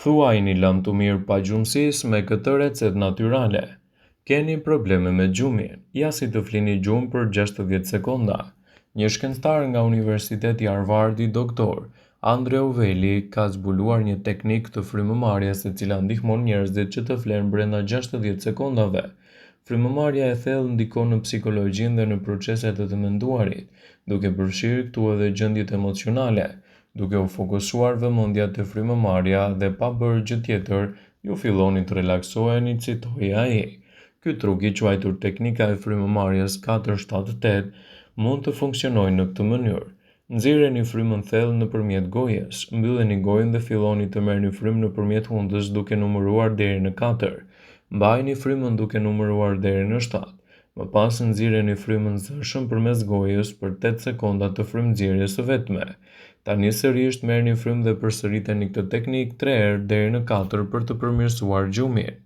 Thuajini lëmë të mirë pa gjumësisë me këtë recet natyrale. Keni probleme me gjumin, ja si të flini gjumë për 60 sekonda. Një shkencëtar nga Universiteti Harvardi, doktor Andrew Veli, ka zbuluar një teknikë të frymëmarrjes e cila ndihmon njerëzit që të flenë brenda 60 sekondave. Frymëmarrja e thellë ndikon në psikologjinë dhe në proceset e të menduarit, duke përfshirë këtu edhe gjendjet emocionale. Duke u fokusuar vëmendja te frymëmarrja dhe pa bërë gjë tjetër, ju filloni të relaksoheni, citoi ai. Ky truk i quajtur teknika e frymëmarrjes 4-7-8 mund të funksionojë në këtë mënyrë. Nxirreni frymën thellë nëpërmjet gojës, mbylleni gojën dhe filloni të merrni frymë nëpërmjet hundës duke numëruar deri në 4. Mbajini frymën duke numëruar deri në 7. Më pas nxirreni frymën zëshëm përmes gojës për 8 sekonda të frymënxjerrjes së vetme. Tani sërish merrni frymë dhe përsëriteni këtë teknikë 3 herë deri në 4 për të përmirësuar gjumin.